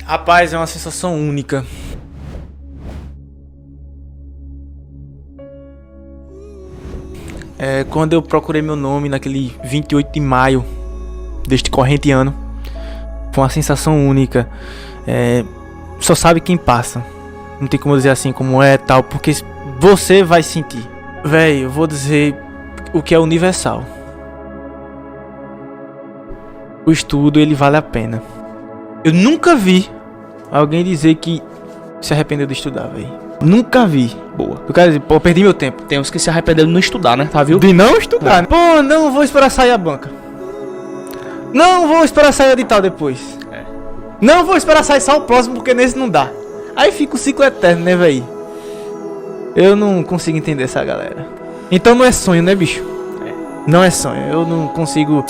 Rapaz, é uma sensação única. Quando eu procurei meu nome naquele 28 de maio deste corrente ano, foi uma sensação única. Só sabe quem passa. Não tem como dizer assim como é tal, porque você vai sentir. Véi, eu vou dizer o que é universal. O estudo, ele vale a pena. Eu nunca vi alguém dizer que se arrependeu de estudar, velho. Nunca vi. Boa. Eu quero dizer, pô, perdi meu tempo. Tem uns que se arrependeram de não estudar, né? Tá, viu? De não estudar, né? Pô, não vou esperar sair a banca. Não vou esperar sair o edital depois. Não vou esperar sair só o próximo, porque nesse não dá. Aí fica o ciclo eterno, né, velho? Eu não consigo entender essa galera. Então não é sonho, né, bicho? Não é sonho. Eu não consigo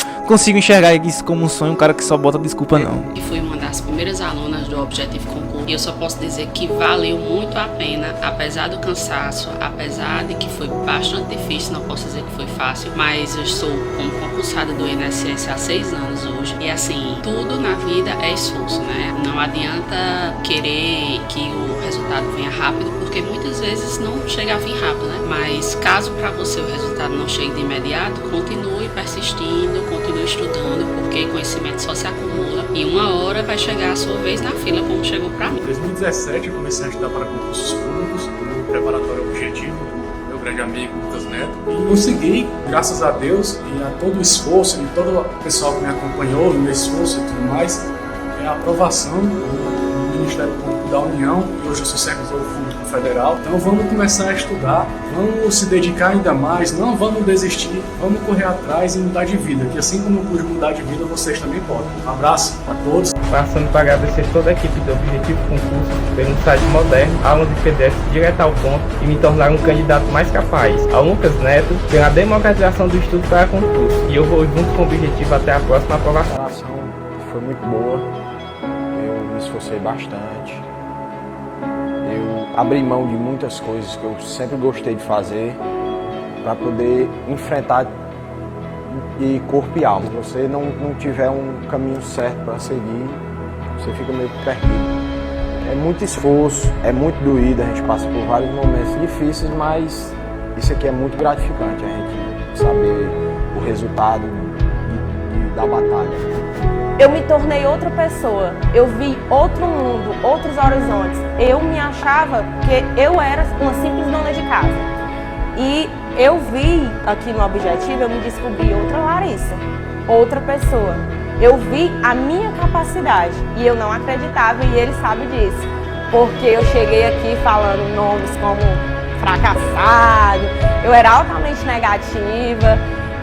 enxergar isso como um sonho, um cara que só bota desculpa, não. E fui uma das primeiras alunas do Objetivo Concurso. E eu só posso dizer que valeu muito a pena, apesar do cansaço, apesar de que foi bastante difícil, não posso dizer que foi fácil, mas eu estou como concursada do INSS há 6 anos hoje. E assim, tudo na vida é esforço, né? Não adianta querer que o resultado venha rápido, porque muitas vezes não chega a vir rápido, né? Mas caso para você o resultado não chegue de imediato, continue persistindo, continue estudando, porque conhecimento só se acumula e uma hora vai chegar a sua vez na fila, como chegou para mim. Em 2017 eu comecei a estudar para concursos públicos, no preparatório Objetivo, meu grande amigo Lucas Neto, e consegui, graças a Deus e a todo o esforço e todo o pessoal que me acompanhou no meu esforço e tudo mais, a aprovação do Ministério Público da União, e hoje eu sou servidor público federal. Então vamos começar a estudar, vamos se dedicar ainda mais, não vamos desistir, vamos correr atrás e mudar de vida, que assim como eu pude mudar de vida, vocês também podem. Um abraço a todos. Passando para agradecer toda a equipe do Objetivo Concurso pelo site moderno, aulas de PDF direto ao ponto e me tornar um candidato mais capaz. Ao Lucas Neto pela democratização do estudo para concurso. E eu vou junto com o Objetivo até a próxima aprovação. A preparação foi muito boa, eu me esforcei bastante. Eu abri mão de muitas coisas que eu sempre gostei de fazer para poder enfrentar de corpo e alma. Se você não tiver um caminho certo para seguir, você fica meio perdido. É muito esforço, é muito doído, a gente passa por vários momentos difíceis, mas isso aqui é muito gratificante, a gente saber o resultado da batalha. Eu me tornei outra pessoa, eu vi outro mundo, outros horizontes. Eu me achava que eu era uma simples dona de casa. E eu vi aqui no Objetivo, eu me descobri outra Larissa, outra pessoa. Eu vi a minha capacidade e eu não acreditava e ele sabe disso. Porque eu cheguei aqui falando nomes como fracassado, eu era altamente negativa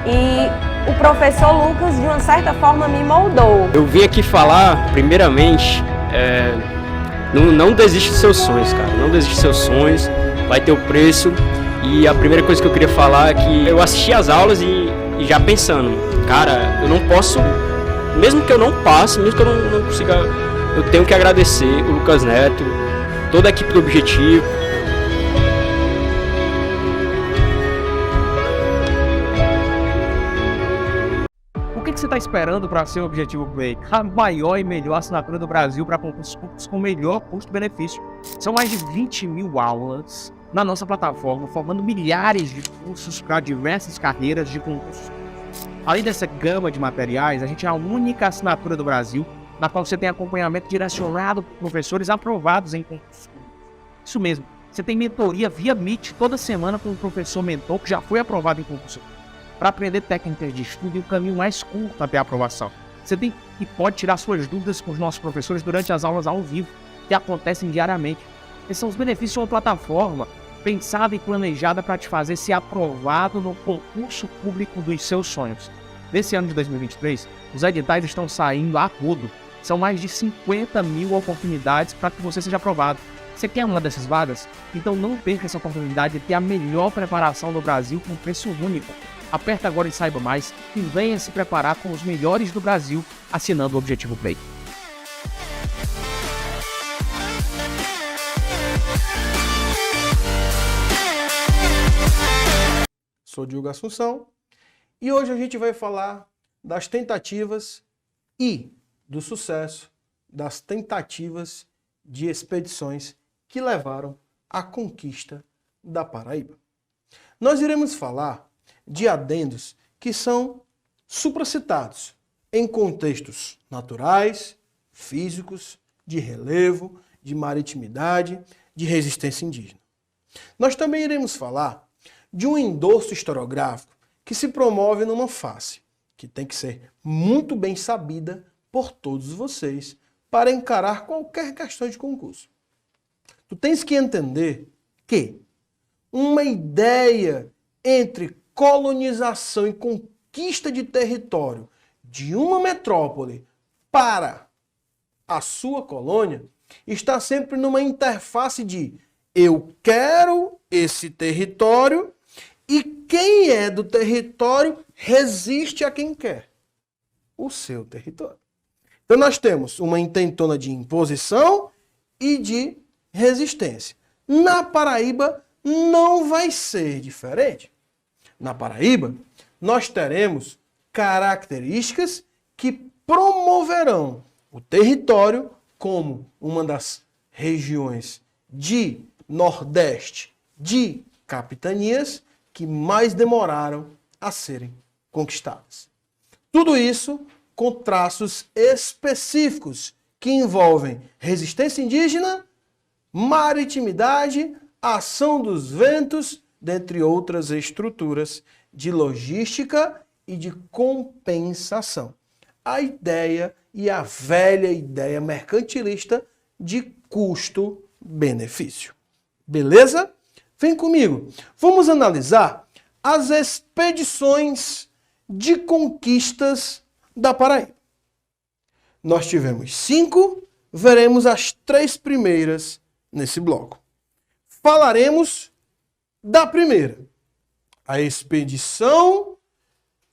e o professor Lucas, de uma certa forma, me moldou. Eu vim aqui falar, primeiramente, não desiste dos seus sonhos, cara. Não desiste dos seus sonhos, vai ter o preço. E a primeira coisa que eu queria falar é que eu assisti às aulas e já pensando, cara, eu não posso, mesmo que eu não passe, mesmo que eu não consiga, eu tenho que agradecer o Lucas Neto, toda a equipe do Objetivo. O que você está esperando para ser o Objetivo Play? A maior e melhor assinatura do Brasil para concursos públicos com melhor custo-benefício. São mais de 20 mil aulas na nossa plataforma, formando milhares de cursos para diversas carreiras de concursos. Além dessa gama de materiais, a gente é a única assinatura do Brasil na qual você tem acompanhamento direcionado por professores aprovados em concursos públicos. Isso mesmo, você tem mentoria via Meet toda semana com um professor mentor que já foi aprovado em concurso para aprender técnicas de estudo e o caminho mais curto até a aprovação. Você tem e pode tirar suas dúvidas com os nossos professores durante as aulas ao vivo, que acontecem diariamente. Esses são os benefícios de uma plataforma pensada e planejada para te fazer ser aprovado no concurso público dos seus sonhos. Nesse ano de 2023, os editais estão saindo a rodo. São mais de 50 mil oportunidades para que você seja aprovado. Você quer uma dessas vagas? Então não perca essa oportunidade de ter a melhor preparação do Brasil com preço único. Aperta agora e saiba mais e venha se preparar com os melhores do Brasil assinando o Objetivo Play. Sou Diogo Assunção e hoje a gente vai falar das tentativas e do sucesso das tentativas de expedições que levaram à conquista da Paraíba. Nós iremos falar de adendos que são supracitados em contextos naturais, físicos, de relevo, de maritimidade, de resistência indígena. Nós também iremos falar de um endosso historiográfico que se promove numa face, que tem que ser muito bem sabida por todos vocês para encarar qualquer questão de concurso. Tu tens que entender que uma ideia entre colonização e conquista de território de uma metrópole para a sua colônia está sempre numa interface de eu quero esse território e quem é do território resiste a quem quer o seu território. Então nós temos uma intentona de imposição e de resistência. Na Paraíba não vai ser diferente. Na Paraíba nós teremos características que promoverão o território como uma das regiões de Nordeste de capitanias que mais demoraram a serem conquistadas. Tudo isso com traços específicos que envolvem resistência indígena, maritimidade, ação dos ventos, dentre outras estruturas de logística e de compensação. A ideia e a velha ideia mercantilista de custo-benefício. Beleza? Vem comigo. Vamos analisar as expedições de conquistas da Paraíba. Nós tivemos 5, veremos as 3 primeiras nesse bloco. Falaremos da primeira, a expedição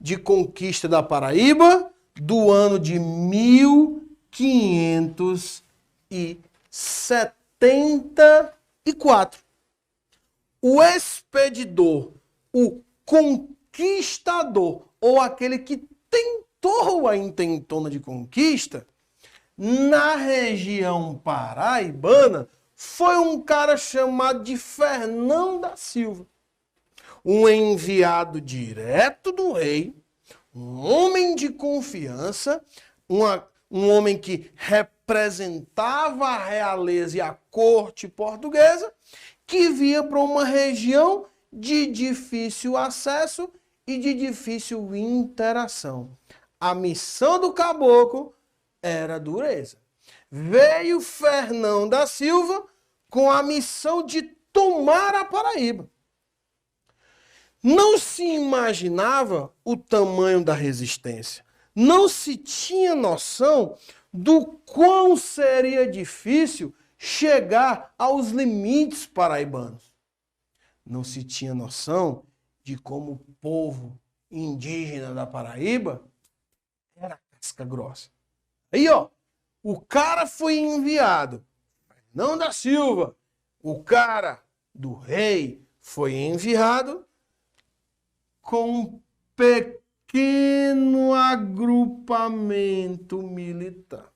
de conquista da Paraíba do ano de 1574. O expedidor, o conquistador, ou aquele que tentou a intentona de conquista, na região paraibana, foi um cara chamado de Fernão da Silva. Um enviado direto do rei, um homem de confiança, um homem que representava a realeza e a corte portuguesa, que via para uma região de difícil acesso e de difícil interação. A missão do caboclo era dureza. Veio Fernão da Silva com a missão de tomar a Paraíba. Não se imaginava o tamanho da resistência. Não se tinha noção do quão seria difícil chegar aos limites paraibanos. Não se tinha noção de como o povo indígena da Paraíba era casca grossa. Aí, ó, o cara foi enviado, Fernão da Silva, o cara do rei foi enviado com um pequeno agrupamento militar.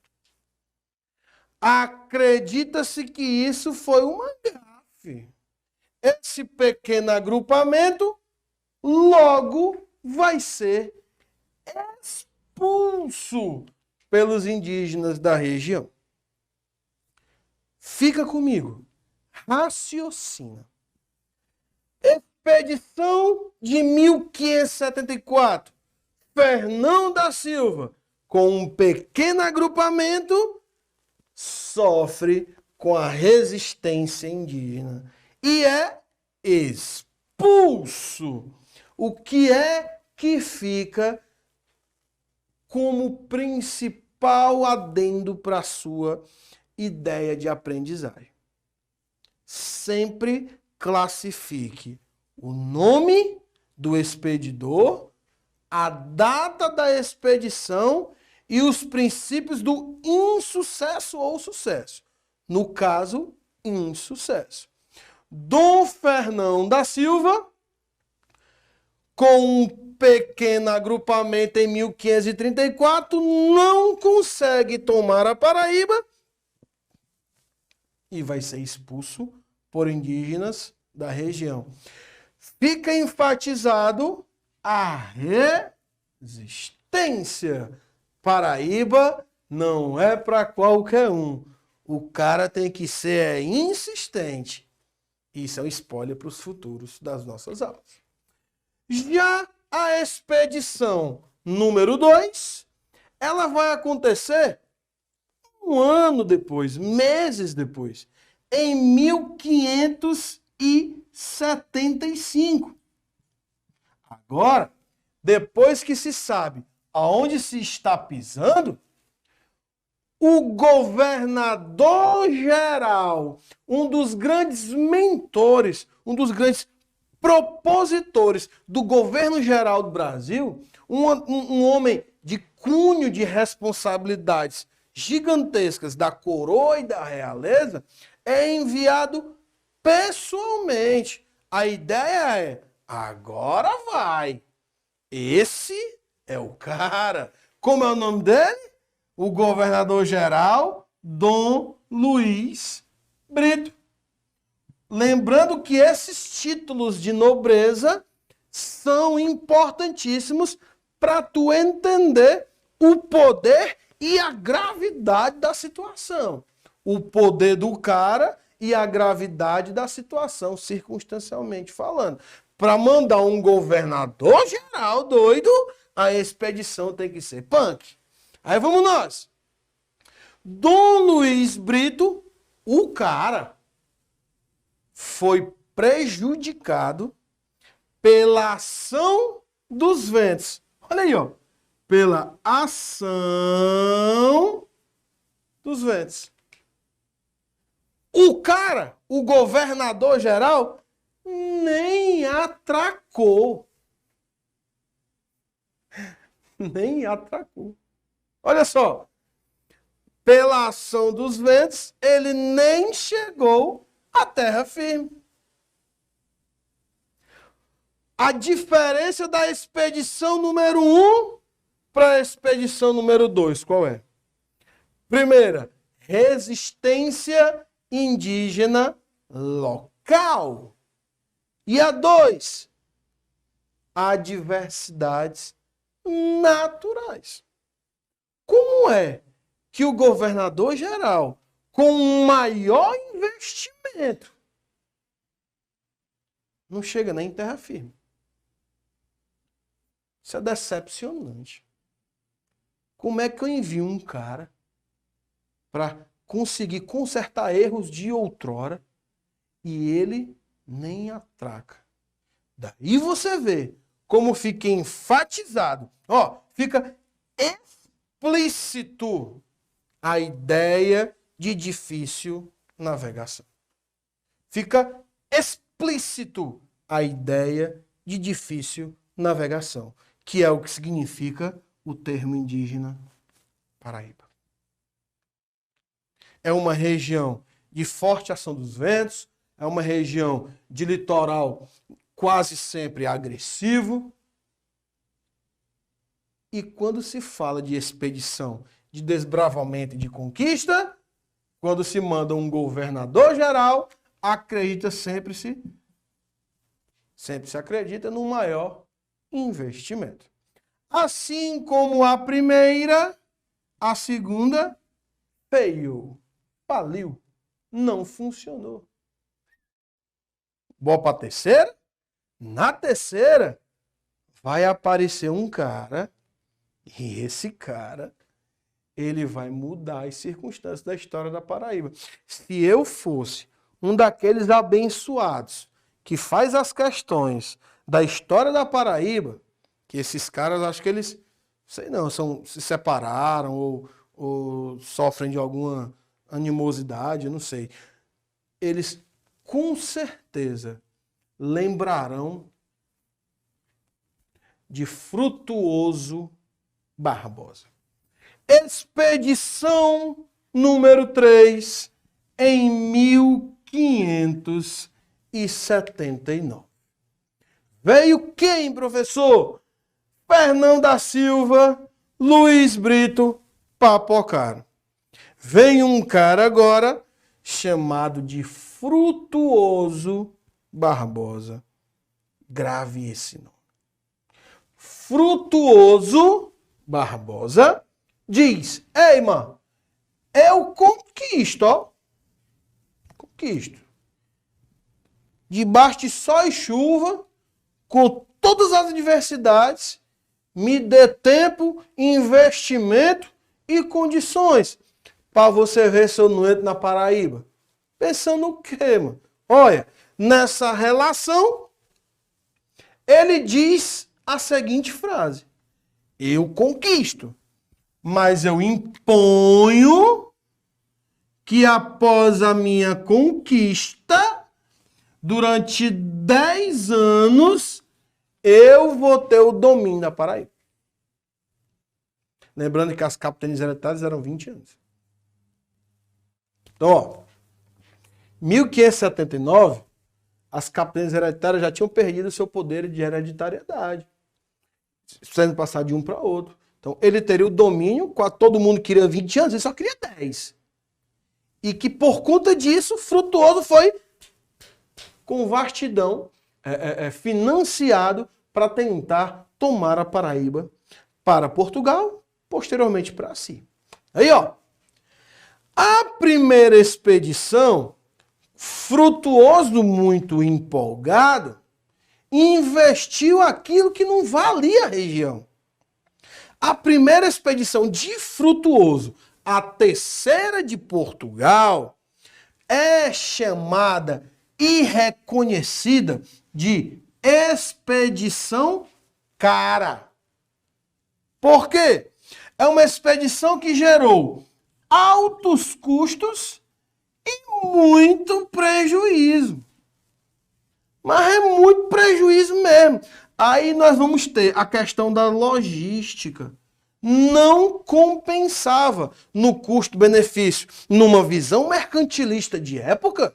Acredita-se que isso foi uma gafe. Esse pequeno agrupamento logo vai ser expulso pelos indígenas da região. Fica comigo. Raciocina. Expedição de 1574. Fernão da Silva, com um pequeno agrupamento, sofre com a resistência indígena e é expulso. O que é que fica como principal adendo para a sua ideia de aprendizagem? Sempre classifique o nome do expedidor, a data da expedição e os princípios do insucesso ou sucesso. No caso, insucesso. Dom Fernão da Silva com um pequeno agrupamento em 1534, não consegue tomar a Paraíba e vai ser expulso por indígenas da região. Fica enfatizado a resistência. Paraíba não é para qualquer um. O cara tem que ser insistente. Isso é um spoiler para os futuros das nossas aulas. Já a expedição número 2, ela vai acontecer um ano depois, meses depois, em 1575. Agora, depois que se sabe aonde se está pisando, o governador-geral, um dos grandes mentores, um dos grandes propositores do governo geral do Brasil, um homem de cunho de responsabilidades gigantescas da coroa e da realeza, é enviado pessoalmente. A ideia é, agora vai. Esse é o cara. Como é o nome dele? O governador-geral Dom Luiz Brito. Lembrando que esses títulos de nobreza são importantíssimos para tu entender o poder e a gravidade da situação. O poder do cara e a gravidade da situação, circunstancialmente falando. Para mandar um governador-geral doido, a expedição tem que ser punk. Aí vamos nós. Dom Luiz Brito, o cara, foi prejudicado pela ação dos ventos. Olha aí, ó. Pela ação dos ventos. O cara, o governador-geral, nem atracou. Nem atracou. Olha só, pela ação dos ventos, ele nem chegou à terra firme. A diferença da expedição número 1 para a expedição número 2, qual é? Primeira, resistência indígena local. E a 2, adversidades naturais. Como é que o governador-geral, com um maior investimento, não chega nem em terra firme? Isso é decepcionante. Como é que eu envio um cara para conseguir consertar erros de outrora e ele nem atraca? Daí você vê como fica enfatizado, ó, fica explícito a ideia de difícil navegação. Fica explícito a ideia de difícil navegação, que é o que significa o termo indígena Paraíba. É uma região de forte ação dos ventos, é uma região de litoral quase sempre agressivo. E quando se fala de expedição, de desbravamento e de conquista, quando se manda um governador-geral, acredita sempre se acredita no maior investimento. Assim como a primeira, a segunda faliu, não funcionou. Boa para a terceira? Na terceira, vai aparecer um cara, e esse cara, ele vai mudar as circunstâncias da história da Paraíba. Se eu fosse um daqueles abençoados que faz as questões da história da Paraíba, que esses caras, acho que eles, sei não, se separaram ou sofrem de alguma animosidade, não sei. Eles, com certeza, lembrarão de Frutuoso Barbosa. Expedição número 3, em 1579. Veio quem, professor? Fernão da Silva, Luiz Brito, papocaram. Vem um cara agora chamado de Frutuoso Barbosa. Grave esse nome. Frutuoso Barbosa diz: ei, irmão, eu conquisto, ó. Conquisto. Debaixo de sol e chuva, com todas as adversidades, me dê tempo, investimento e condições para você ver se eu não entro na Paraíba. Pensando o quê, mano? Olha, nessa relação, ele diz a seguinte frase: eu conquisto, mas eu imponho que após a minha conquista, durante 10 anos, eu vou ter o domínio da Paraíba. Lembrando que as capitanias hereditárias eram 20 anos. Então, ó, 1579, as capitanias hereditárias já tinham perdido o seu poder de hereditariedade, sendo passar de um para outro. Então, ele teria o domínio, todo mundo queria 20 anos, ele só queria 10. E que, por conta disso, Frutuoso foi com vastidão financiado para tentar tomar a Paraíba para Portugal, posteriormente para si. Aí, ó, a primeira expedição, Frutuoso, muito empolgado, investiu aquilo que não valia a região. A primeira expedição de Frutuoso, a terceira de Portugal, é chamada e reconhecida de expedição cara. Por quê? É uma expedição que gerou altos custos e muito prejuízo. Mas é muito prejuízo mesmo. Aí nós vamos ter a questão da logística. Não compensava no custo-benefício. Numa visão mercantilista de época,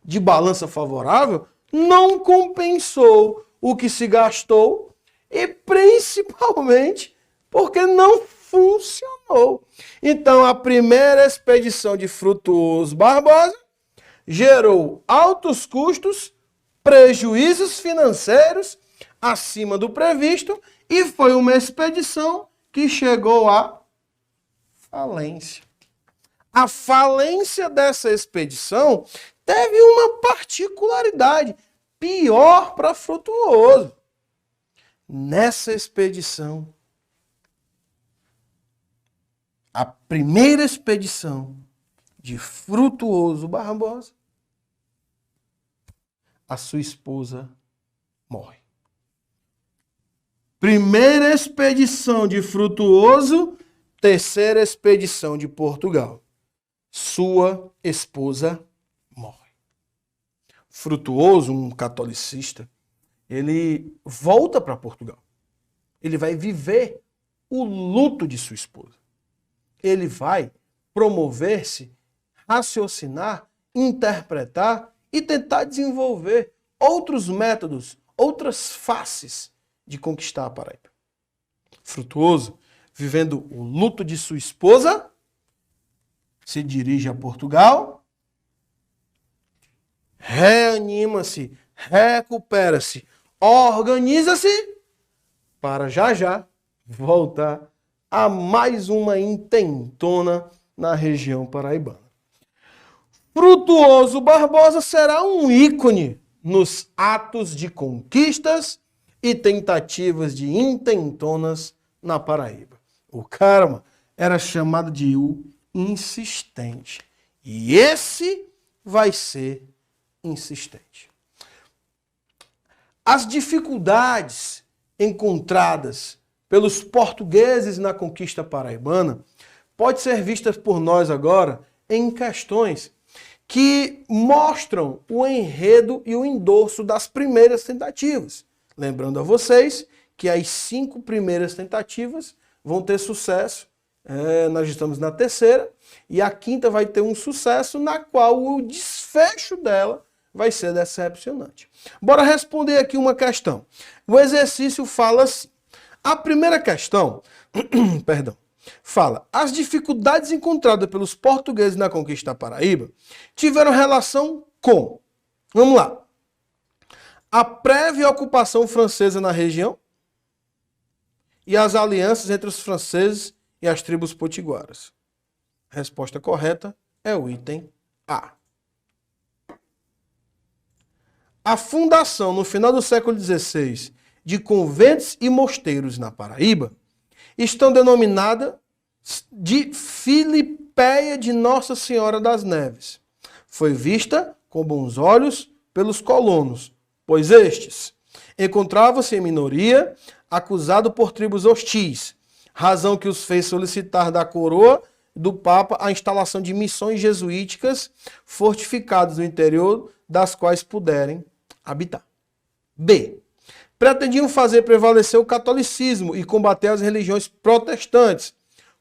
de balança favorável, não compensou o que se gastou e principalmente porque não funcionou. Então a primeira expedição de Frutuoso Barbosa gerou altos custos, prejuízos financeiros acima do previsto e foi uma expedição que chegou à falência. A falência dessa expedição teve uma particularidade pior para Frutuoso. Nessa expedição, a primeira expedição de Frutuoso Barbosa, a sua esposa morre. Primeira expedição de Frutuoso, terceira expedição de Portugal. Sua esposa morre. Frutuoso, um catolicista, ele volta para Portugal. Ele vai viver o luto de sua esposa. Ele vai promover-se, raciocinar, interpretar e tentar desenvolver outros métodos, outras faces de conquistar a Paraíba. Frutuoso, vivendo o luto de sua esposa, se dirige a Portugal, reanima-se, recupera-se, organiza-se para já voltar a mais uma intentona na região paraibana. Frutuoso Barbosa será um ícone nos atos de conquistas e tentativas de intentonas na Paraíba. O cara era chamado de o insistente. E esse vai ser insistente. As dificuldades encontradas pelos portugueses na conquista paraibana pode ser vistas por nós agora em questões que mostram o enredo e o endorso das primeiras tentativas. Lembrando a vocês que as 5 primeiras tentativas vão ter sucesso. Nós estamos na terceira e a quinta vai ter um sucesso na qual o desfecho dela vai ser decepcionante. Bora responder aqui uma questão. O exercício fala assim. A primeira questão, perdão, fala: as dificuldades encontradas pelos portugueses na conquista da Paraíba tiveram relação com, vamos lá, a prévia ocupação francesa na região e as alianças entre os franceses e as tribos potiguaras. A resposta correta é o item A. A fundação, no final do século XVI, de conventos e mosteiros na Paraíba estão denominadas de Filipéia de Nossa Senhora das Neves. Foi vista com bons olhos pelos colonos, pois estes encontravam-se em minoria, acusado por tribos hostis, razão que os fez solicitar da coroa do Papa a instalação de missões jesuíticas fortificadas no interior, das quais puderem habitar. B. Pretendiam fazer prevalecer o catolicismo e combater as religiões protestantes,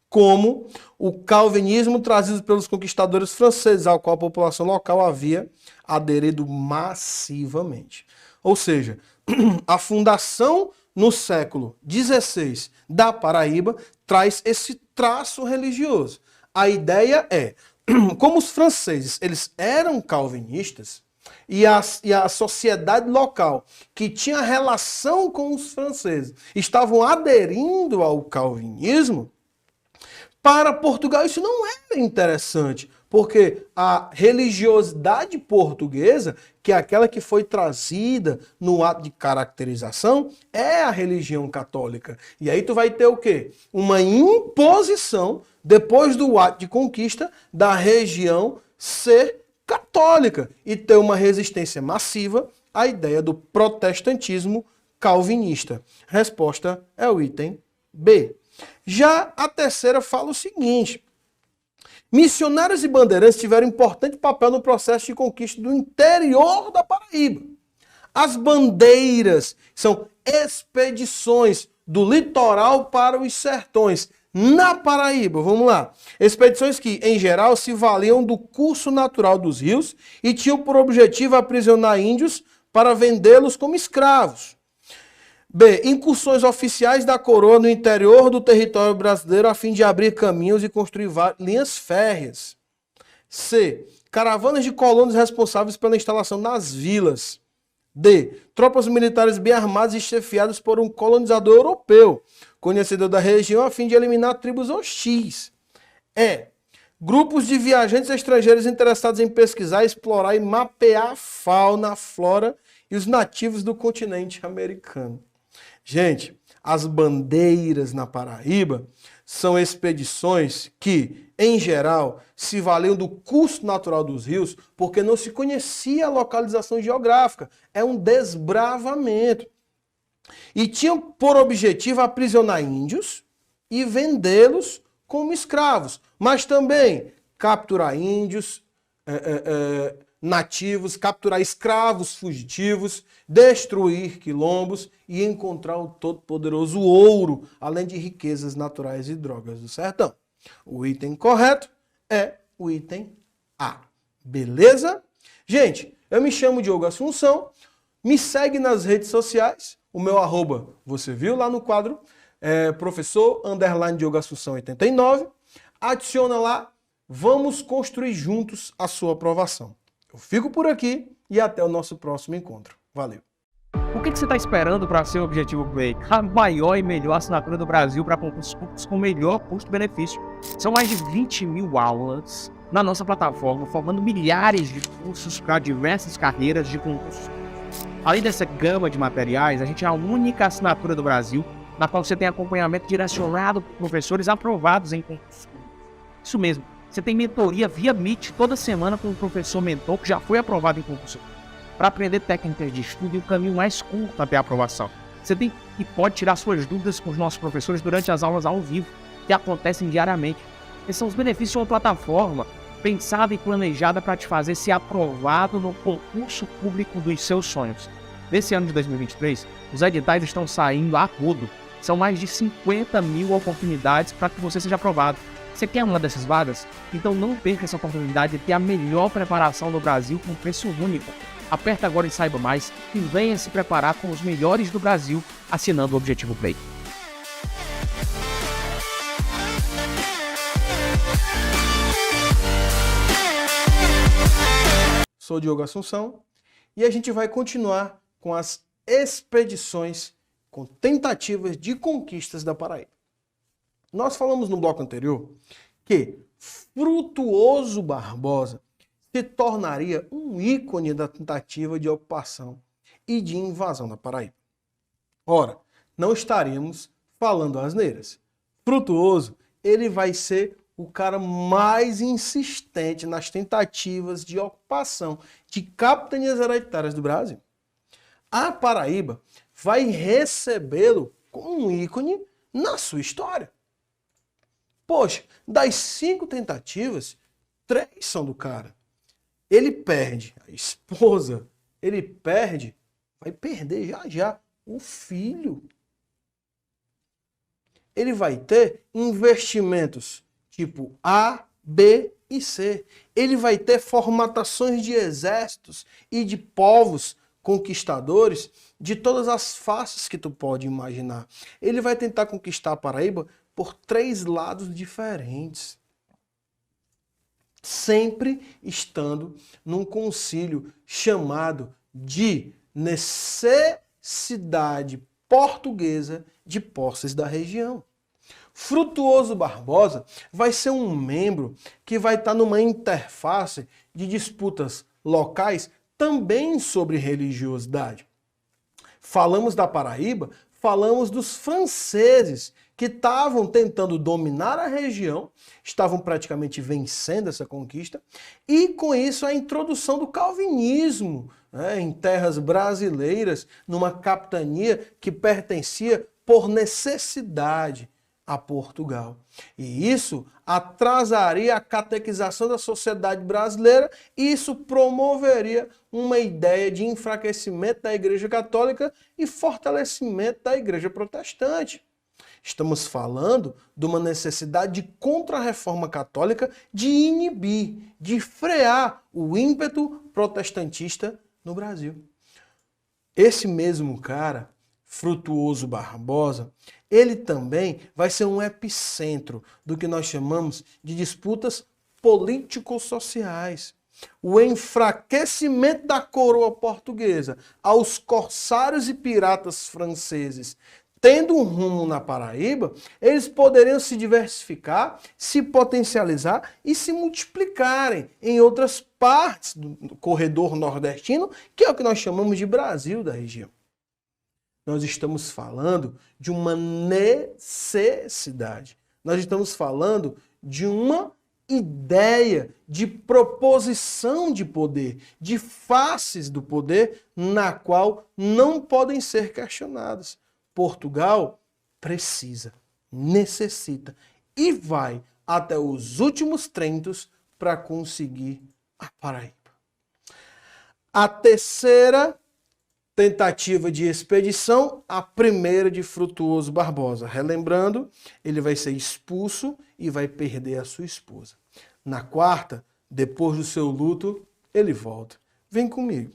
como o calvinismo trazido pelos conquistadores franceses, ao qual a população local havia aderido massivamente. Ou seja, a fundação no século XVI da Paraíba traz esse traço religioso. A ideia é, como os franceses eles eram calvinistas, e a sociedade local que tinha relação com os franceses estavam aderindo ao calvinismo, para Portugal isso não era interessante, porque a religiosidade portuguesa, que é aquela que foi trazida no ato de caracterização, é a religião católica. E aí tu vai ter o quê? Uma imposição, depois do ato de conquista, da região ser católica e ter uma resistência massiva à ideia do protestantismo calvinista. Resposta é o item B. Já a terceira fala o seguinte: missionários e bandeirantes tiveram importante papel no processo de conquista do interior da Paraíba. As bandeiras são expedições do litoral para os sertões na Paraíba. Vamos lá. Expedições que, em geral, se valiam do curso natural dos rios e tinham por objetivo aprisionar índios para vendê-los como escravos. B. Incursões oficiais da coroa no interior do território brasileiro a fim de abrir caminhos e construir linhas férreas. C. Caravanas de colonos responsáveis pela instalação nas vilas. D. Tropas militares bem armadas e chefiadas por um colonizador europeu, conhecedor da região, a fim de eliminar tribos hostis. E. Grupos de viajantes estrangeiros interessados em pesquisar, explorar e mapear a fauna, a flora e os nativos do continente americano. Gente, as bandeiras na Paraíba são expedições que, em geral, se valiam do curso natural dos rios porque não se conhecia a localização geográfica. É um desbravamento. E tinham por objetivo aprisionar índios e vendê-los como escravos, mas também capturar índios nativos, capturar escravos fugitivos, destruir quilombos e encontrar o todo-poderoso ouro, além de riquezas naturais e drogas do sertão. O item correto é o item A. Beleza? Gente, eu me chamo Diogo Assunção, me segue nas redes sociais, o meu arroba você viu lá no quadro, professor_Diogo Assunção 89, adiciona lá, vamos construir juntos a sua aprovação. Eu fico por aqui e até o nosso próximo encontro. Valeu! O que você está esperando para ser o Objetivo Break? A maior e melhor assinatura do Brasil para concursos públicos com melhor custo-benefício. São mais de 20 mil aulas na nossa plataforma, formando milhares de cursos para diversas carreiras de concursos. Além dessa gama de materiais, a gente é a única assinatura do Brasil na qual você tem acompanhamento direcionado por professores aprovados em concursos públicos. Isso mesmo. Você tem mentoria via Meet toda semana com um professor mentor que já foi aprovado em concurso, para aprender técnicas de estudo e o caminho mais curto até a aprovação. Você tem e pode tirar suas dúvidas com os nossos professores durante as aulas ao vivo, que acontecem diariamente. Esses são os benefícios de uma plataforma pensada e planejada para te fazer ser aprovado no concurso público dos seus sonhos. Nesse ano de 2023, os editais estão saindo a rodo. São mais de 50 mil oportunidades para que você seja aprovado. Você quer uma dessas vagas? Então não perca essa oportunidade de ter a melhor preparação do Brasil com preço único. Aperta agora e saiba mais e venha se preparar com os melhores do Brasil assinando o Objetivo Play. Sou Diogo Assunção e a gente vai continuar com as expedições com tentativas de conquistas da Paraíba. Nós falamos no bloco anterior que Frutuoso Barbosa se tornaria um ícone da tentativa de ocupação e de invasão da Paraíba. Ora, não estaríamos falando asneiras. Frutuoso, ele vai ser o cara mais insistente nas tentativas de ocupação de capitanias hereditárias do Brasil. A Paraíba vai recebê-lo como um ícone na sua história. Poxa, das 5 tentativas, 3 são do cara. Ele perde a esposa, vai perder já o filho. Ele vai ter investimentos tipo A, B e C. Ele vai ter formatações de exércitos e de povos conquistadores de todas as faces que tu pode imaginar. Ele vai tentar conquistar a Paraíba por 3 lados diferentes. Sempre estando num concílio chamado de Necessidade Portuguesa de Posses da Região. Frutuoso Barbosa vai ser um membro que vai estar numa interface de disputas locais também sobre religiosidade. Falamos da Paraíba, falamos dos franceses que estavam tentando dominar a região, estavam praticamente vencendo essa conquista, e com isso a introdução do calvinismo, né, em terras brasileiras, numa capitania que pertencia por necessidade a Portugal. E isso atrasaria a catequização da sociedade brasileira e isso promoveria uma ideia de enfraquecimento da Igreja Católica e fortalecimento da Igreja Protestante. Estamos falando de uma necessidade de contra-reforma católica, de inibir, de frear o ímpeto protestantista no Brasil. Esse mesmo cara, Frutuoso Barbosa, ele também vai ser um epicentro do que nós chamamos de disputas político-sociais. O enfraquecimento da coroa portuguesa aos corsários e piratas franceses, tendo um rumo na Paraíba, eles poderiam se diversificar, se potencializar e se multiplicarem em outras partes do corredor nordestino, que é o que nós chamamos de Brasil da região. Nós estamos falando de uma necessidade. Nós estamos falando de uma ideia de proposição de poder, de faces do poder, na qual não podem ser questionadas. Portugal precisa, necessita e vai até os últimos trentos para conseguir a Paraíba. A terceira tentativa de expedição, a primeira de Frutuoso Barbosa. Relembrando, ele vai ser expulso e vai perder a sua esposa. Na quarta, depois do seu luto, ele volta. Vem comigo.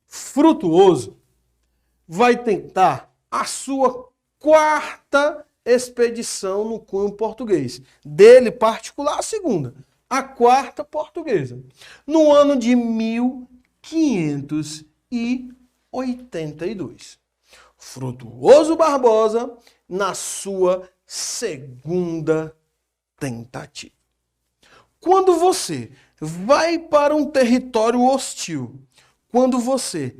Frutuoso vai tentar a sua quarta expedição no cunho português. Dele, particular, a segunda. A quarta portuguesa. No ano de 1582. Frutuoso Barbosa na sua segunda tentativa. Quando você vai para um território hostil, quando você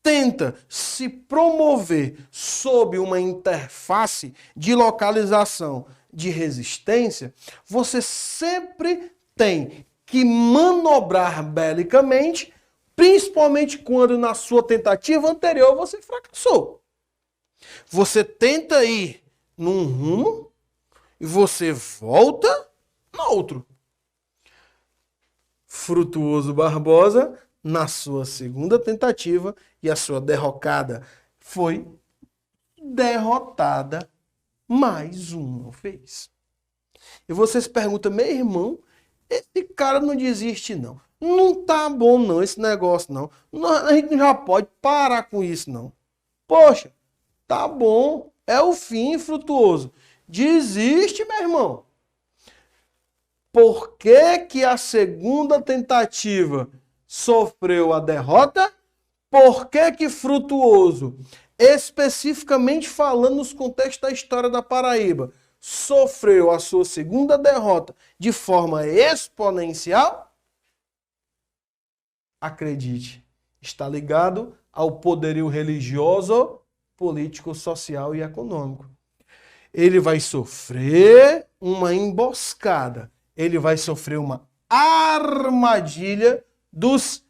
tenta se promover sob uma interface de localização de resistência, você sempre tem que manobrar belicamente, principalmente quando na sua tentativa anterior você fracassou. Você tenta ir num rumo e você volta no outro. Frutuoso Barbosa, na sua segunda tentativa, e a sua derrocada foi derrotada mais uma vez. E você se pergunta, meu irmão, esse cara não desiste, não. Não tá bom, não, esse negócio, não. A gente não já pode parar com isso, não. Poxa, tá bom, é o fim, Frutuoso. Desiste, meu irmão. Por que que a segunda tentativa sofreu a derrota? Por que que Frutuoso, especificamente falando nos contextos da história da Paraíba, sofreu a sua segunda derrota de forma exponencial? Acredite, está ligado ao poderio religioso, político, social e econômico. Ele vai sofrer uma emboscada, ele vai sofrer uma armadilha dos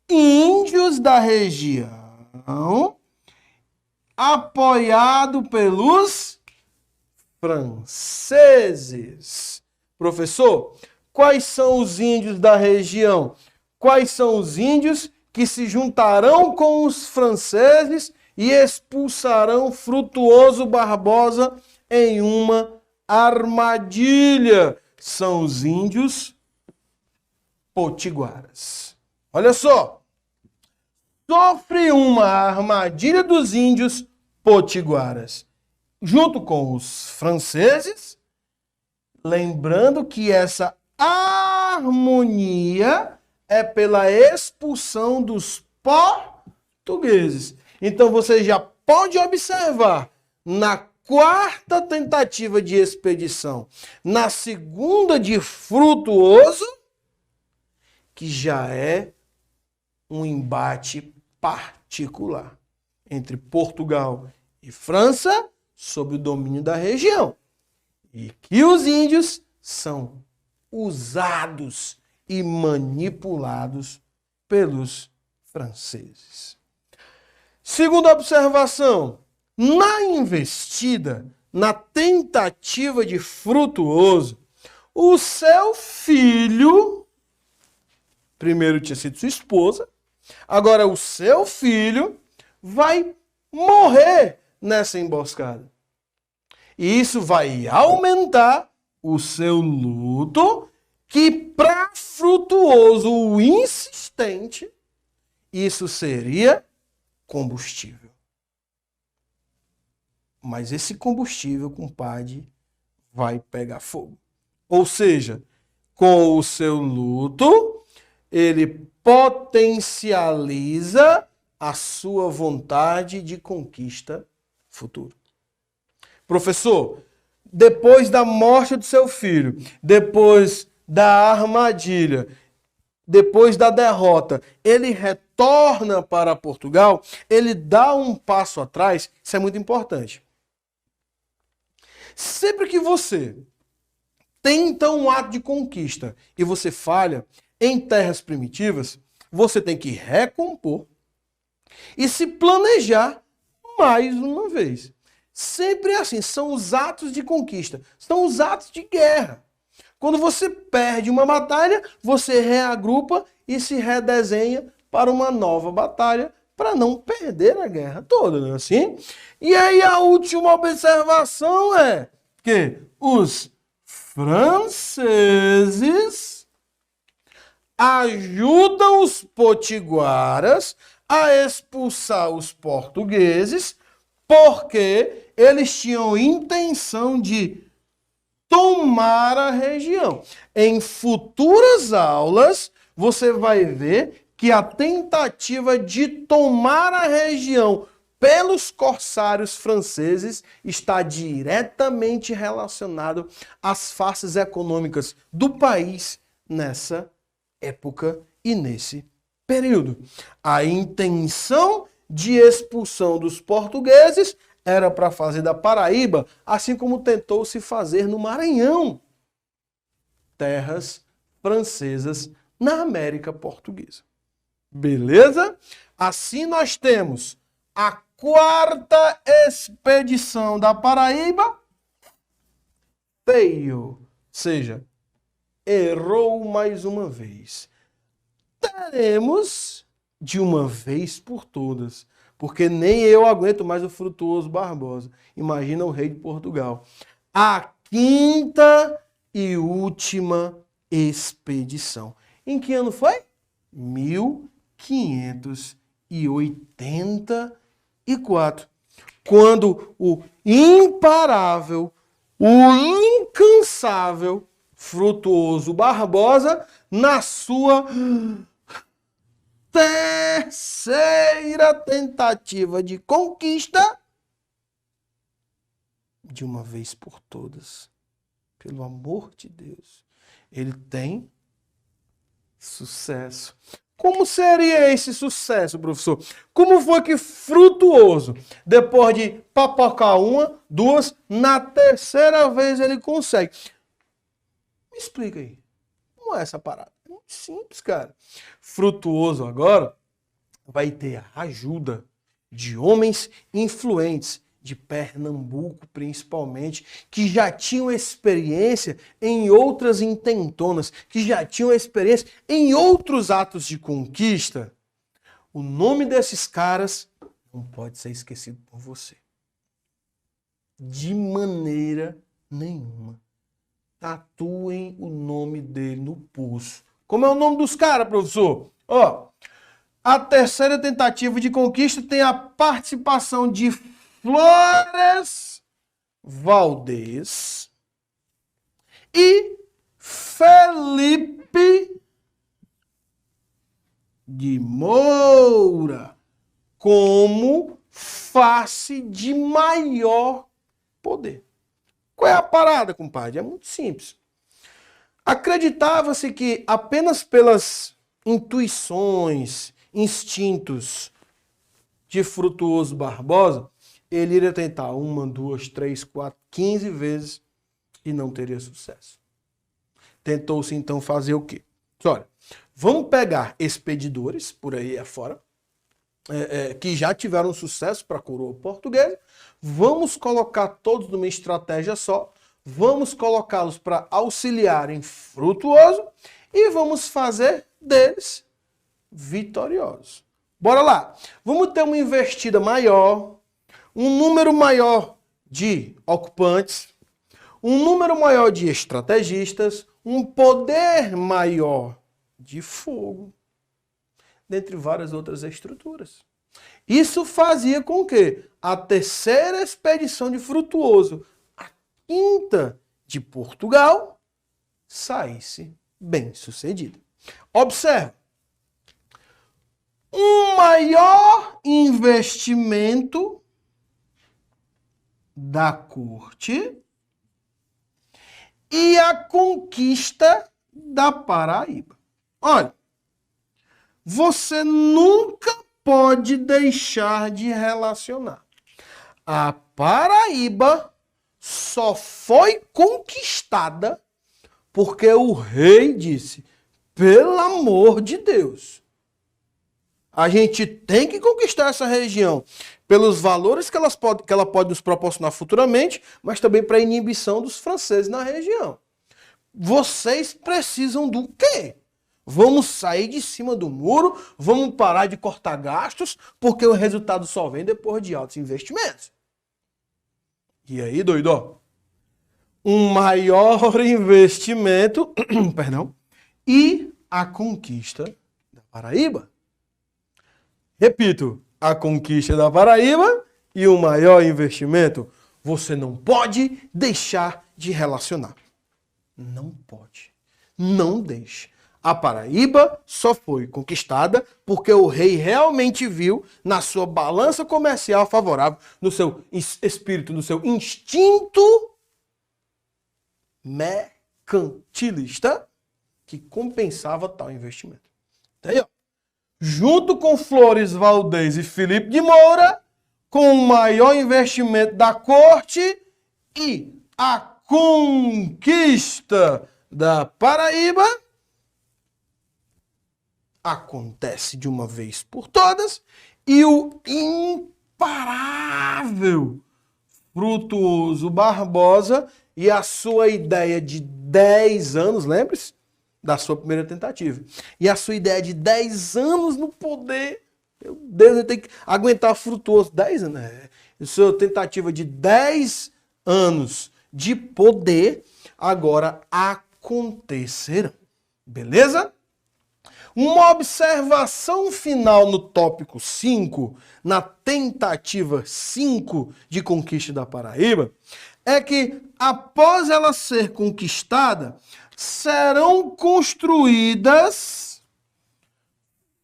índios da região, apoiado pelos franceses. Professor, quais são os índios da região? Quais são os índios que se juntarão com os franceses e expulsarão Frutuoso Barbosa em uma armadilha? São os índios potiguaras. Olha só, sofre uma armadilha dos índios potiguaras, junto com os franceses, lembrando que essa harmonia é pela expulsão dos portugueses. Então você já pode observar, na quarta tentativa de expedição, na segunda de Frutuoso, que já é um embate particular entre Portugal e França sob o domínio da região. E que os índios são usados e manipulados pelos franceses. Segunda observação, na investida, na tentativa de Frutuoso, o seu filho, primeiro tinha sido sua esposa, agora o seu filho vai morrer nessa emboscada. E isso vai aumentar o seu luto, que para Frutuoso, o insistente, isso seria combustível. Mas esse combustível, compadre, vai pegar fogo. Ou seja, com o seu luto, ele potencializa a sua vontade de conquista futura. Professor, depois da morte do seu filho, depois da armadilha, depois da derrota, ele retorna para Portugal, ele dá um passo atrás, isso é muito importante. Sempre que você tenta um ato de conquista e você falha em terras primitivas, você tem que recompor e se planejar mais uma vez. Sempre é assim, são os atos de conquista, são os atos de guerra. Quando você perde uma batalha, você reagrupa e se redesenha para uma nova batalha, para não perder a guerra toda, não é assim? E aí a última observação é que os franceses ajudam os potiguaras a expulsar os portugueses, porque eles tinham intenção de tomar a região. Em futuras aulas, você vai ver que a tentativa de tomar a região pelos corsários franceses está diretamente relacionado às faces econômicas do país nessa época e nesse período. A intenção de expulsão dos portugueses era para fazer da Paraíba, assim como tentou se fazer no Maranhão, terras francesas na América Portuguesa. Beleza? Assim nós temos a quarta expedição da Paraíba, feio, ou seja, errou mais uma vez. Teremos de uma vez por todas, porque nem eu aguento mais o Frutuoso Barbosa. Imagina o rei de Portugal. A quinta e última expedição. Em que ano foi? 1584. Quando o imparável, o incansável Frutuoso Barbosa, na sua terceira tentativa de conquista, de uma vez por todas, pelo amor de Deus, ele tem sucesso. Como seria esse sucesso, professor? Como foi que Frutuoso, depois de papocar uma, duas, na terceira vez ele consegue? Me explica aí. Como é essa parada? É muito simples, cara. Frutuoso agora vai ter a ajuda de homens influentes, de Pernambuco principalmente, que já tinham experiência em outras intentonas, que já tinham experiência em outros atos de conquista. O nome desses caras não pode ser esquecido por você. De maneira nenhuma. Tatuem o nome dele no pulso. Como é o nome dos caras, professor? Ó, a terceira tentativa de conquista tem a participação de Flores Valdez e Felipe de Moura como face de maior poder. Qual é a parada, compadre? É muito simples. Acreditava-se que apenas pelas intuições, instintos de Frutuoso Barbosa, ele iria tentar 1, 2, 3, 4, 15 vezes e não teria sucesso. Tentou-se então fazer o quê? Olha, vamos pegar expedidores por aí afora, que já tiveram sucesso para a coroa portuguesa, vamos colocar todos numa estratégia só, vamos colocá-los para auxiliarem Frutuoso e vamos fazer deles vitoriosos. Bora lá! Vamos ter uma investida maior, um número maior de ocupantes, um número maior de estrategistas, um poder maior de fogo, dentre várias outras estruturas. Isso fazia com que a terceira expedição de Frutuoso, a quinta de Portugal, saísse bem sucedida. Observe, um maior investimento da corte e a conquista da Paraíba. Olha, você nunca pode deixar de relacionar. A Paraíba só foi conquistada porque o rei disse, pelo amor de Deus, a gente tem que conquistar essa região pelos valores que ela pode nos proporcionar futuramente, mas também para a inibição dos franceses na região. Vocês precisam do quê? Vamos sair de cima do muro, vamos parar de cortar gastos, porque o resultado só vem depois de altos investimentos. E aí, doido? Um maior investimento, perdão, e a conquista da Paraíba. Repito, a conquista da Paraíba e o maior investimento, você não pode deixar de relacionar. Não pode. Não deixe. A Paraíba só foi conquistada porque o rei realmente viu na sua balança comercial favorável, no seu espírito, no seu instinto mercantilista que compensava tal investimento. Tá aí, ó. Junto com Flores Valdez e Felipe de Moura, com o maior investimento da corte e a conquista da Paraíba, acontece de uma vez por todas e o imparável Frutuoso Barbosa e a sua ideia de 10 anos, lembre-se? Da sua primeira tentativa. E a sua ideia de 10 anos no poder, meu Deus, ele tem que aguentar Frutuoso 10 anos. A sua tentativa de 10 anos de poder, agora acontecerão. Beleza? Uma observação final no tópico 5, na tentativa 5 de conquista da Paraíba, é que após ela ser conquistada, serão construídas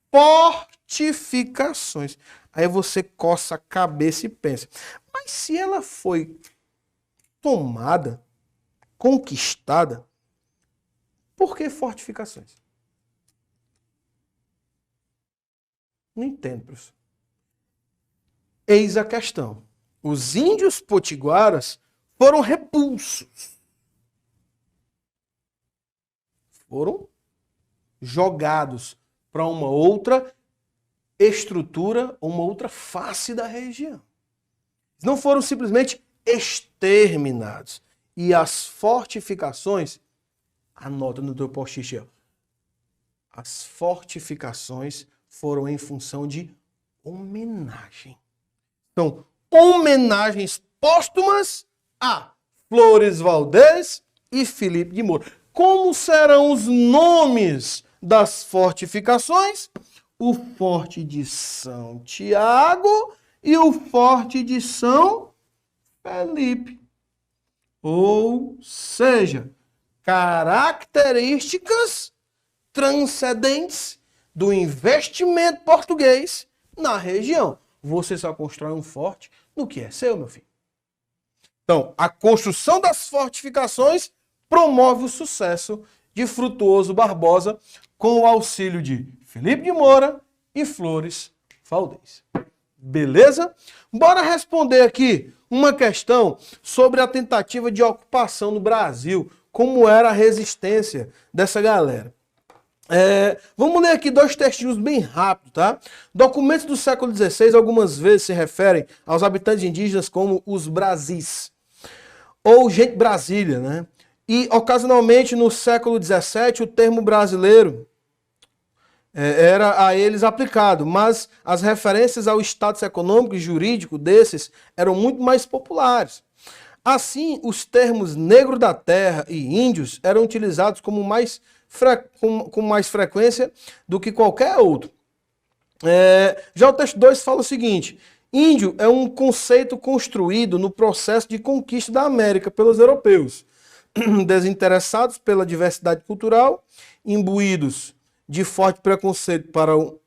fortificações. Aí você coça a cabeça e pensa, mas se ela foi tomada, conquistada, por que fortificações? Não entendo, professor. Eis a questão. Os índios potiguaras foram repulsos. Foram jogados para uma outra estrutura, uma outra face da região. Não foram simplesmente exterminados. E as fortificações, anota no teu post-it, ó. As fortificações foram em função de homenagem. Então, homenagens póstumas a Flores Valdez e Felipe de Moura. Como serão os nomes das fortificações? O Forte de São Tiago e o Forte de São Felipe. Ou seja, características transcendentes do investimento português na região. Você só constrói um forte no que é seu, meu filho. Então, a construção das fortificações promove o sucesso de Frutuoso Barbosa com o auxílio de Felipe de Moura e Flores Valdez. Beleza? Bora responder aqui uma questão sobre a tentativa de ocupação no Brasil, como era a resistência dessa galera. Vamos ler aqui 2 textinhos bem rápido, tá? Documentos do século XVI algumas vezes se referem aos habitantes indígenas como os Brasis, ou gente Brasília, né? E ocasionalmente no século XVII o termo brasileiro era a eles aplicado, mas as referências ao status econômico e jurídico desses eram muito mais populares. Assim, os termos negro da terra e índios eram utilizados com mais frequência do que qualquer outro. Já o texto 2 fala o seguinte: índio é um conceito construído no processo de conquista da América pelos europeus, desinteressados pela diversidade cultural, imbuídos de forte preconceito para um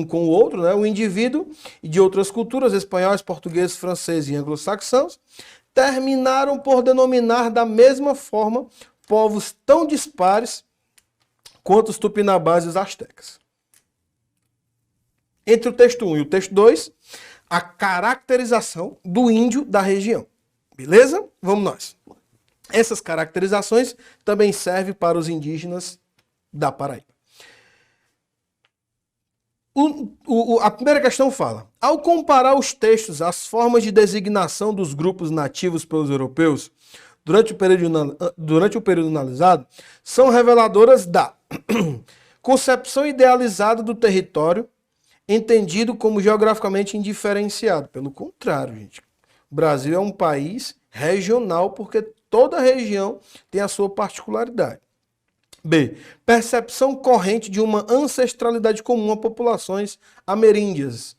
com o outro, né? O indivíduo e de outras culturas, espanhóis, portugueses, franceses e anglo-saxãos, terminaram por denominar da mesma forma povos tão dispares quanto os tupinambás e os astecas. Entre o texto 1 e o texto 2, a caracterização do índio da região. Beleza? Vamos nós. Essas caracterizações também servem para os indígenas da Paraíba. A primeira questão fala: ao comparar os textos às formas de designação dos grupos nativos pelos europeus durante o período analisado, são reveladoras da concepção idealizada do território, entendido como geograficamente indiferenciado. Pelo contrário, gente, o Brasil é um país regional porque toda região tem a sua particularidade. B. Percepção corrente de uma ancestralidade comum a populações ameríndias.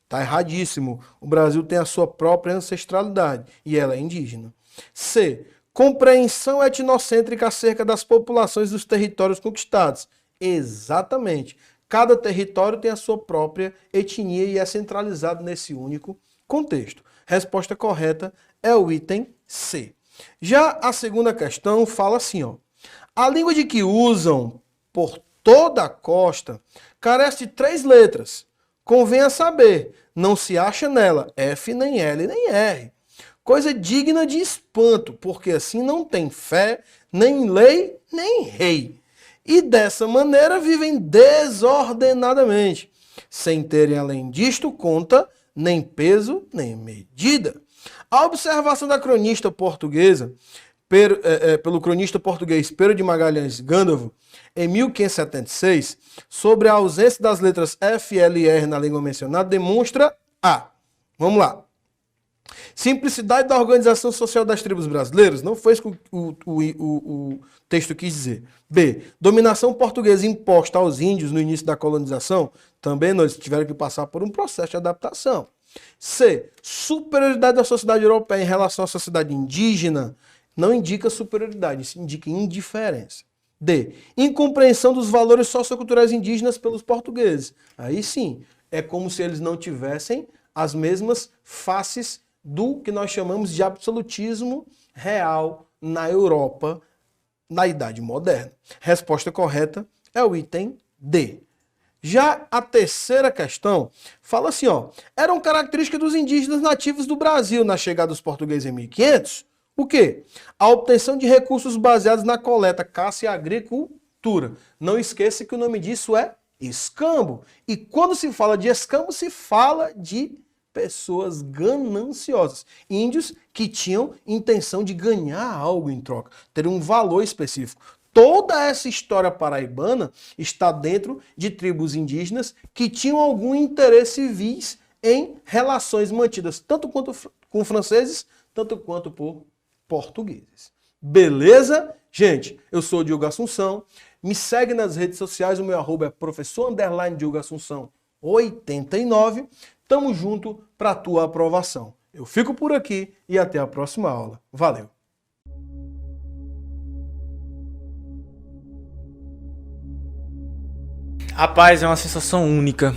Está erradíssimo. O Brasil tem a sua própria ancestralidade e ela é indígena. C. Compreensão etnocêntrica acerca das populações dos territórios conquistados. Exatamente. Cada território tem a sua própria etnia e é centralizado nesse único contexto. Resposta correta é o item C. Já a segunda questão fala assim, ó: a língua de que usam por toda a costa carece de 3 letras. Convém a saber, não se acha nela F, nem L, nem R. Coisa digna de espanto, porque assim não tem fé, nem lei, nem rei. E dessa maneira vivem desordenadamente, sem terem além disto conta, nem peso, nem medida. A observação da cronista portuguesa pelo cronista português Pero de Magalhães Gândavo, em 1576, sobre a ausência das letras F, L e R na língua mencionada, demonstra a... Vamos lá. Simplicidade da organização social das tribos brasileiras, não foi isso que o texto quis dizer. B. Dominação portuguesa imposta aos índios no início da colonização, também nós tiveram que passar por um processo de adaptação. C. Superioridade da sociedade europeia em relação à sociedade indígena, não indica superioridade, isso indica indiferença. D. Incompreensão dos valores socioculturais indígenas pelos portugueses. Aí sim, é como se eles não tivessem as mesmas faces do que nós chamamos de absolutismo real na Europa na Idade Moderna. Resposta correta é o item D. Já a terceira questão fala assim, ó, eram características dos indígenas nativos do Brasil na chegada dos portugueses em 1500, o quê? A obtenção de recursos baseados na coleta, caça e agricultura. Não esqueça que o nome disso é escambo. E quando se fala de escambo, se fala de pessoas gananciosas. Índios que tinham intenção de ganhar algo em troca, ter um valor específico. Toda essa história paraibana está dentro de tribos indígenas que tinham algum interesse vis em relações mantidas tanto quanto com franceses, tanto quanto por portugueses. Beleza? Gente, eu sou o Diogo Assunção. Me segue nas redes sociais, o meu arroba é professor_Diogo Assunção 89. Tamo junto para a tua aprovação. Eu fico por aqui e até a próxima aula. Valeu! Rapaz, é uma sensação única.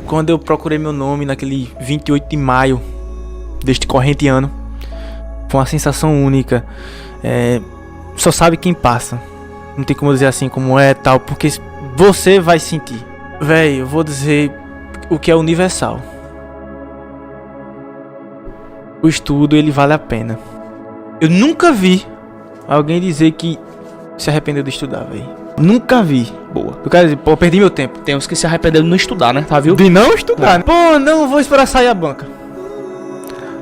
Quando eu procurei meu nome naquele 28 de maio deste corrente ano, foi uma sensação única. Só sabe quem passa. Não tem como dizer assim como é tal, porque você vai sentir. Véi, eu vou dizer o que é universal. O estudo, ele vale a pena. Eu nunca vi alguém dizer que se arrependeu de estudar, velho. Nunca vi. Boa. Eu quero dizer, pô, perdi meu tempo. Tem uns que se arrependeram de não estudar, né? Tá, viu? De não estudar. Né? Pô, não vou esperar sair a banca.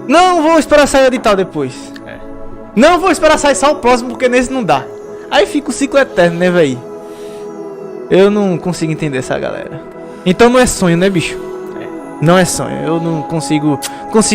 Não vou esperar sair o edital depois. Não vou esperar sair só o próximo, porque nesse não dá. Aí fica o ciclo eterno, né, velho? Eu não consigo entender essa galera. Então não é sonho, né, bicho? Não é sonho. Eu não consigo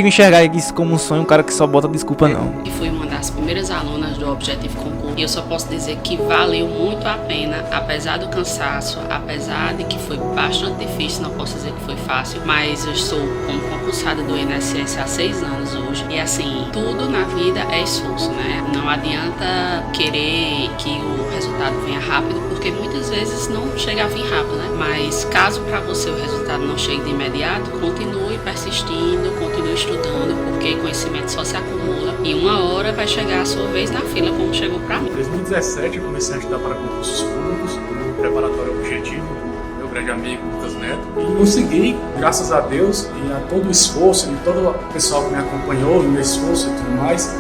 enxergar isso como um sonho, um cara que só bota desculpa, não. E fui uma das primeiras alunas do Objetivo Concurso. E eu só posso dizer que valeu muito a pena, apesar do cansaço, apesar de que foi bastante difícil, não posso dizer que foi fácil, mas eu estou como concursada do INSS há 6 anos hoje. E assim, tudo na vida é esforço, né? Não adianta querer que o resultado venha rápido, porque muitas vezes não chega a vir rápido, né? Mas caso para você o resultado não chegue de imediato, continue persistindo, continue estudando, porque conhecimento só se acumula e uma hora vai chegar a sua vez na fila, como chegou para mim. Em 2017 eu comecei a estudar para concursos públicos, no preparatório Objetivo, meu grande amigo Lucas Neto, e consegui, graças a Deus e a todo o esforço e todo o pessoal que me acompanhou no meu esforço e tudo mais,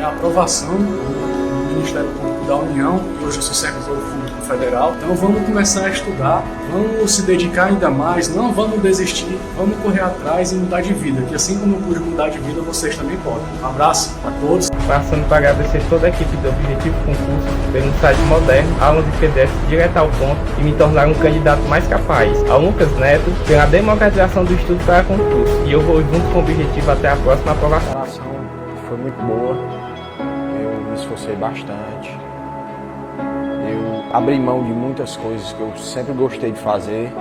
a aprovação do Ministério Público da União, e hoje eu sou servidor público federal. Então vamos começar a estudar, vamos se dedicar ainda mais, não vamos desistir, vamos correr atrás e mudar de vida, que assim como eu pude mudar de vida, vocês também podem. Um abraço a todos. Passando para agradecer toda a equipe do Objetivo Concurso pelo site moderno, aulas de PDF direto ao ponto e me tornar um candidato mais capaz. Ao Lucas Neto pela democratização do estudo para concurso. E eu vou junto com o Objetivo até a próxima aprovação. A preparação foi muito boa, eu me esforcei bastante. Eu abri mão de muitas coisas que eu sempre gostei de fazer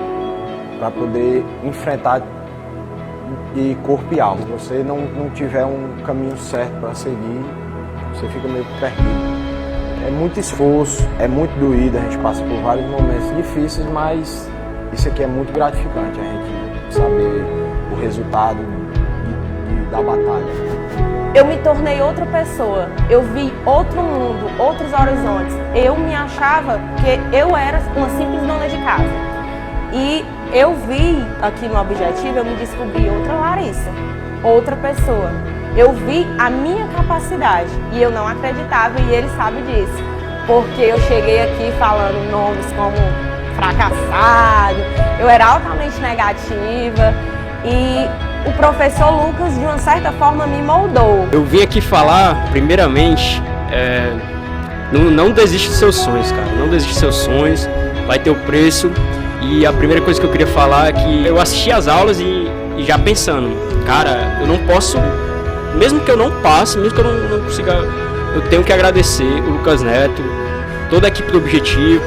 para poder enfrentar de corpo e alma. Se você não tiver um caminho certo para seguir, você fica meio perdido. É muito esforço, é muito doído, a gente passa por vários momentos difíceis, mas isso aqui é muito gratificante, a gente saber o resultado da batalha. Eu me tornei outra pessoa, eu vi outro mundo, outros horizontes. Eu me achava que eu era uma simples dona de casa. E eu vi aqui no Objetivo, eu me descobri outra Larissa, outra pessoa. Eu vi a minha capacidade e eu não acreditava e ele sabe disso. Porque eu cheguei aqui falando nomes como fracassado, eu era altamente negativa e o professor Lucas, de uma certa forma, me moldou. Eu vim aqui falar, primeiramente, não desiste dos seus sonhos, cara. Não desiste dos seus sonhos, vai ter o preço. E a primeira coisa que eu queria falar é que eu assisti às aulas e já pensando, cara, eu não posso, mesmo que eu não passe, mesmo que eu não consiga, eu tenho que agradecer o Lucas Neto, toda a equipe do Objetivo,